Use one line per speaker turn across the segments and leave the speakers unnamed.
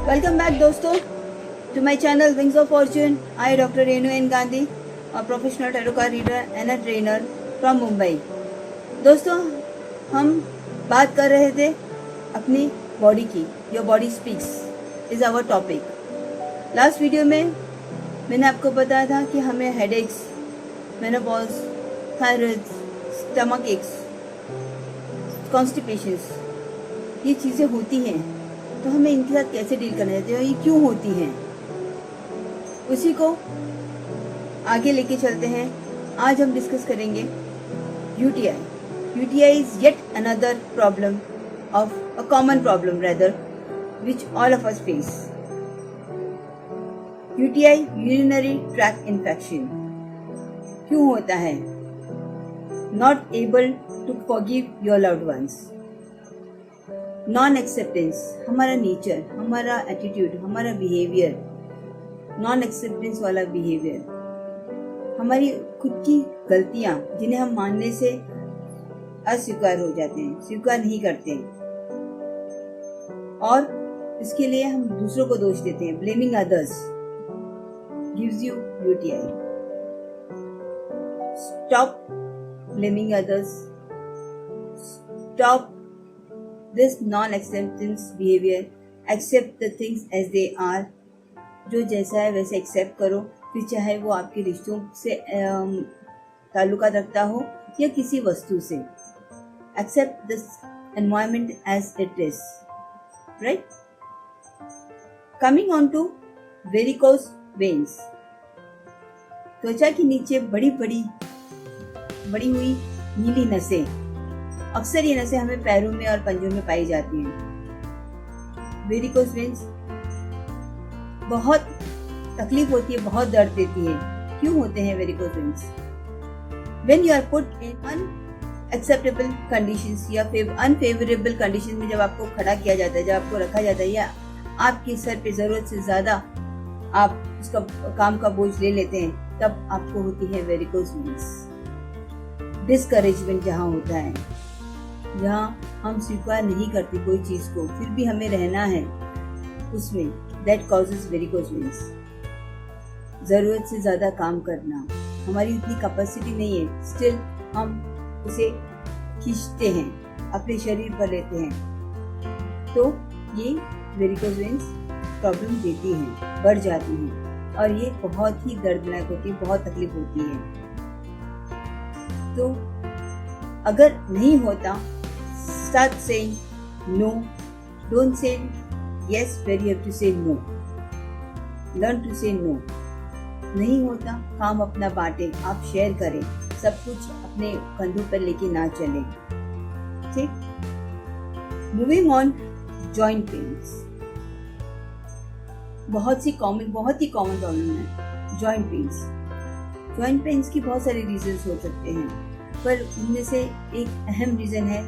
Welcome back दोस्तों to my channel wings of fortune. I doctor Renu N Gandhi, a professional tarot card reader and a trainer from Mumbai. दोस्तों, हम बात कर रहे थे अपनी बॉडी की। Your body speaks is our topic. Last video में मैंने आपको बताया था कि हमें headaches, menopause, thyroid, stomach aches, constipations, ये चीज़ें होती हैं, तो हमें इनके साथ कैसे डील करना चाहिए और ये क्यों होती हैं, उसी को आगे लेके चलते हैं। आज हम डिस्कस करेंगे UTI. UTI is yet another problem of a common problem rather which all of us face. UTI, urinary tract infection, क्यों होता है? Not able to forgive your loved ones, non acceptance, हमारा नेचर, हमारा attitude, हमारा behaviour, non acceptance वाला behaviour, हमारी खुद की गलतियां जिन्हें हम मानने से अस्वीकार हो जाते हैं, स्वीकार नहीं करते हैं, और इसके लिए हम दूसरों को दोष देते हैं। Blaming others gives you UTI. Stop blaming others, stop this non-acceptance behavior, accept the things as they are। जो जैसा है वैसे एक्सेप्ट करो, फिर चाहे वो आपके रिश्तों से ताल्लुकात रखता हो या किसी वस्तु से। Accept this environment as it is, right. Coming on to varicose veins, त्वचा के नीचे बड़ी हुई नीली नसें, अक्सर ये नसें हमें पैरों में और पंजों में पाई जाती हैं। वेरिकोस वेन्स बहुत तकलीफ होती है, बहुत दर्द देती है। क्यों होते हैं varicose veins? When you are put in unacceptable conditions या अनफेवरेबल कंडीशन में जब आपको खड़ा किया जाता है, जब आपको रखा जाता है या आपके सर पे जरूरत से ज्यादा आप उसका काम का बोझ ले लेते हैं, तब आपको होती है वेरिकोस वेन्स। डिस्करेजमेंट जहाँ होता है, जहाँ हम स्वीकार नहीं करते कोई चीज को, फिर भी हमें रहना है उसमें, दैट कॉजेज वेरिकोस वेन्स। जरूरत से ज्यादा काम करना, हमारी उतनी कैपेसिटी नहीं है, स्टिल हम उसे खींचते हैं, अपने शरीर पर लेते हैं, तो ये वेरिकोस वेन्स प्रॉब्लम देती हैं, बढ़ जाती हैं, और ये बहुत ही दर्दनाक होती है, बहुत तकलीफ होती है। तो अगर नहीं होता, start saying no, don't say yes where you have to say no, learn to say no। नहीं होता, काम अपना बांटे, आप शेयर करें, सब कुछ अपने कंधों पर लेके ना चलें, ठीक। मूविंग ऑन, जॉइंट पेन्स, बहुत ही कॉमन प्रॉब्लम है जॉइंट पेन्स। जॉइंट पेन्स की बहुत सारे रीजंस हो सकते हैं, पर उनमें से एक अहम रीजन है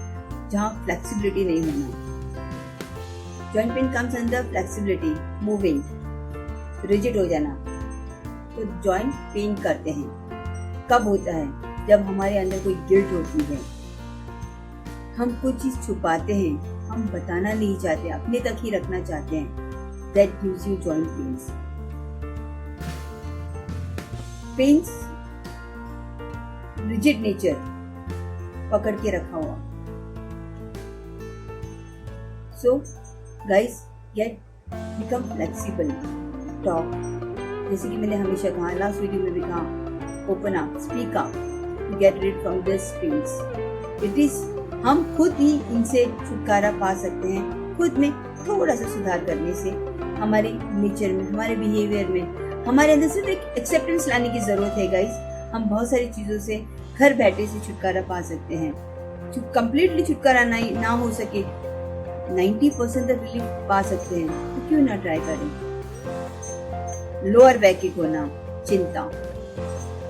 जहाँ फ्लेक्सिबिलिटी नहीं होना। Joint pain comes under flexibility, moving, rigid हो जाना, तो जॉइंट पेन करते हैं। कब होता है? जब हमारे अंदर कोई गिल्ट होती है, हम कुछ चीज छुपाते हैं, हम बताना नहीं चाहते, अपने तक ही रखना चाहते हैं, that gives you joint pains. Pains, rigid nature, पकड़ के रखा हुआ। So guys, become flexible, talk, जैसे कि मैंने हमेशा कहा, लास्ट वीडियो में भी कहा, open up, speak up, to get rid from this pains। It is, हम खुद ही इनसे छुटकारा पा सकते हैं, खुद में थोड़ा सा सुधार करने से। हमारे नेचर में, हमारे बिहेवियर में, हमारे अंदर सिर्फ एक एक्सेप्टेंस लाने की जरूरत है गाइस। हम बहुत सारी चीजों से घर बैठे से छुटकारा पा सकते हैं। कंप्लीटली छुटकारा ना हो सके, 90% तक रिलीफ पा सकते हैं, तो क्यों ना ट्राई करें। लोअर बैक होना, चिंता,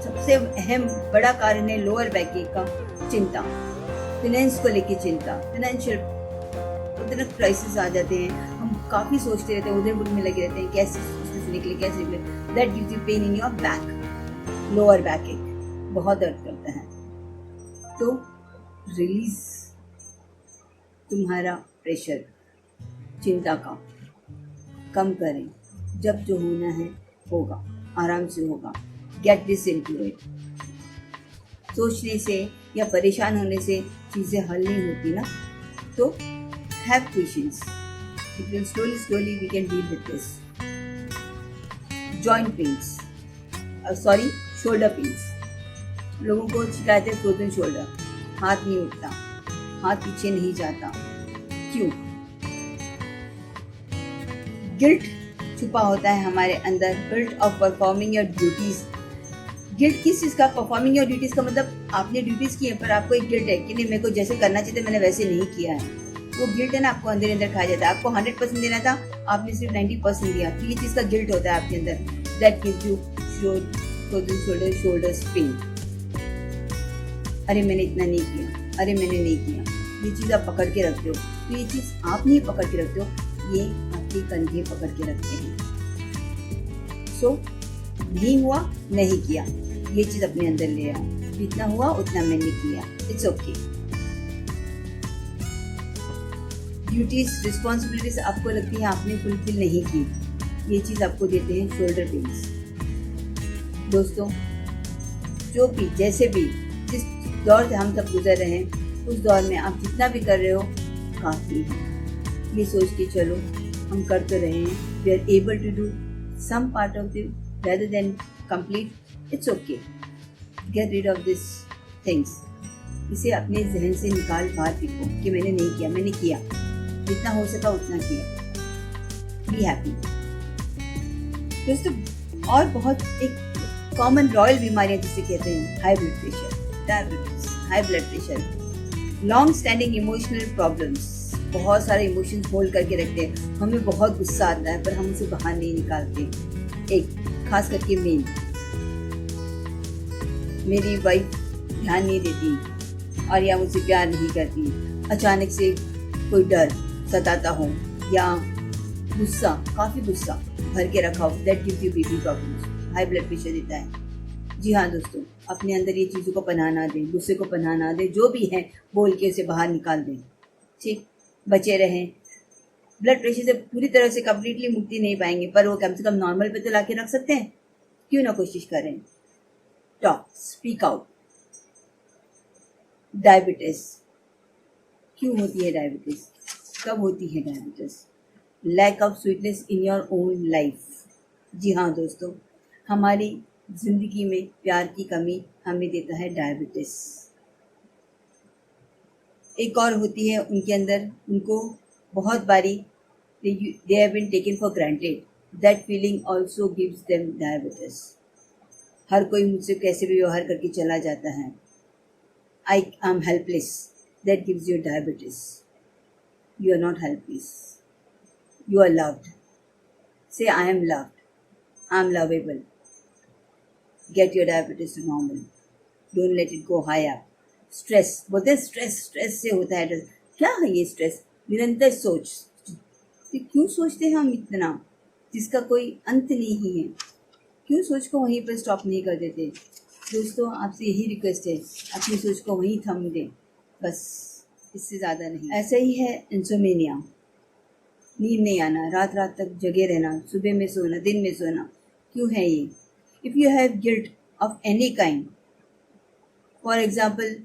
सबसे अहम बड़ा कारण है लोअर बैक का चिंता। फाइनेंस को लेके चिंता, फाइनेंशियल उतने क्राइसिस आ जाते हैं, हम काफी सोचते रहते हैं, उधर में लगे रहते हैं, कैसे उसमें से निकले, कैसे निकले। That gives you pain in your back, lower back बहुत दर्द करता है। तो रिलीज तुम्हारा प्रेशर, चिंता का, कम करें। जब जो होना है होगा, आराम से होगा। Get this into it. सोचने से या परेशान होने से चीज़ें हल नहीं होती ना, तो have patience. It will slowly we can deal with this. Joint pains, shoulder pains. लोगों को शिकायत है फ्रोजन शोल्डर, हाथ नहीं उठता, हाथ पीछे नहीं जाता। क्यों? गिल्ट छुपा होता है हमारे अंदर, guilt of performing your duties. Guilt किस चीज़ का? परफॉर्मिंग योर ड्यूटीज का मतलब आपने ड्यूटीज की है पर आपको एक गिल्ट है कि नहीं, मेरे को जैसे करना चाहिए मैंने वैसे नहीं किया है। वो गिल्ट है ना, आपको अंदर अंदर खाया जाता है। आपको 100% देना था, आपने सिर्फ 90% दिया, तो ये चीज़ का गिल्ट होता है आपके अंदर। That gives you shoulder pain. अरे मैंने इतना नहीं किया, अरे मैंने नहीं किया, ये चीज़ आप पकड़ के रखते हो। तो ये चीज़ आप नहीं पकड़ के रखते हो, ये आपके कंधे पकड़ के रखते हैं। सो नहीं हुआ, नहीं किया, ये चीज़ अपने अंदर ले आओ। जितना हुआ उतना मैंने किया, इट्स ओके। ड्यूटीज, रिस्पॉन्सिबिलिटीज आपको लगती है आपने फुलफिल नहीं की, ये चीज़ आपको देते हैं शोल्डर पेन्स। दोस्तों, जो भी जैसे भी जिस दौर से हम सब गुजर रहे हैं, उस दौर में आप जितना भी कर रहे हो काफ़ी है। ये सोच के चलो हम कर तो रहे हैं, we are able to do some part of it rather than complete, it's okay. Get rid of this things. इसे अपने जहन से निकाल बाहर फेंको कि मैंने नहीं किया, मैंने किया, जितना हो सका उतना किया। Be happy. दोस्तों, और बहुत एक कॉमन रॉयल बीमारियां जिसे कहते हैं, high blood pressure, diabetes, high blood pressure, long standing emotional problems. बहुत सारे इमोशंस होल्ड करके रखते हैं, हमें बहुत गुस्सा आता है पर हम उसे बाहर नहीं निकालते। एक खास करके मेरी वाइफ ध्यान नहीं देती और या मुझसे प्यार नहीं करती, अचानक से कोई डर सताता हो या गुस्सा, काफ़ी गुस्सा भर के रखा हो, that gives you BP problems, high blood pressure देता है। जी हाँ दोस्तों, अपने अंदर ये चीज़ों को पनाह ना दें, गुस्से को पनाह ना दें, जो भी है बोल के उसे बाहर निकाल दें। ठीक, बचे रहें। ब्लड प्रेशर से पूरी तरह से कम्प्लीटली मुक्ति नहीं पाएंगे, पर वो कम से कम नॉर्मल पे तो ला के रख सकते हैं। क्यों ना कोशिश करें। Talk, speak out. डायबिटीज क्यों होती है? डायबिटीज कब होती है? Diabetes lack of sweetness in your own life. जी हाँ दोस्तों, हमारी जिंदगी में प्यार की कमी हमें देता है डायबिटीज। एक और होती है उनके अंदर, उनको बहुत बारी they have been taken for granted. That feeling also gives them diabetes. हर कोई मुझसे कैसे भी व्यवहार करके चला जाता है। I am helpless. That gives you diabetes. You are not helpless. You are loved. Say I am loved. I am lovable. Get your diabetes to normal. Don't let it go high up. Stress बोलते हैं, stress से होता है। क्या है ये stress? निरंतर सोच। तो क्यों सोचते हैं हम इतना जिसका कोई अंत नहीं है? क्यों सोच को वहीं पर स्टॉप नहीं कर देते? दोस्तों, आपसे यही रिक्वेस्ट है, अपनी सोच को वहीं थम दें, बस, इससे ज़्यादा नहीं। ऐसा ही है इंसोमेनिया, नींद नहीं आना, रात रात तक जगे रहना, सुबह में सोना, दिन में सोना। क्यों है ये? If you have guilt of any kind, for example,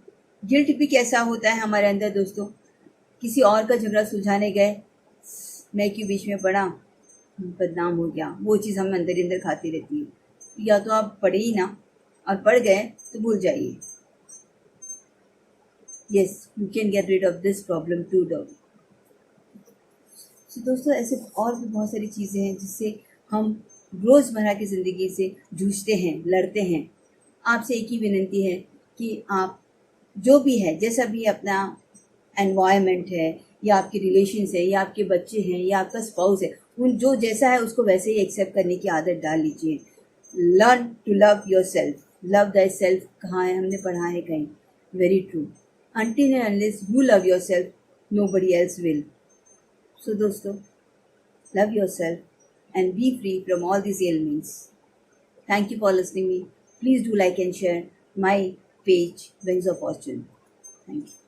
guilt भी कैसा होता है हमारे अंदर दोस्तों? किसी और का झगड़ा सुलझाने गए, मैं क्यों बीच में पड़ा, बदनाम हो गया, वो चीज़ हमें अंदर ही अंदर खाती रहती है। या तो आप पढ़े ही ना, और पढ़ गए तो भूल जाइए। Yes, you can get rid of this problem to dog. दोस्तों, ऐसे और भी बहुत सारी चीज़ें हैं जिससे हम रोज़मर्रा की ज़िंदगी से जूझते हैं, लड़ते हैं। आपसे एक ही विनती है कि आप जो भी है, जैसा भी अपना एनवायरनमेंट है या आपके रिलेशंस है या आपके बच्चे हैं या आपका स्पाउस है, उन जो जैसा है उसको वैसे ही एक्सेप्ट करने की आदत डाल लीजिए। Learn to love yourself. Love that self कहाँ है? हमने पढ़ा है कहीं, very true. until and unless you love yourself, nobody else will. So दोस्तों, love yourself and be free from all these ailments. Thank you for listening me. Please do like and share my page, Wings of Fortune. Thank you.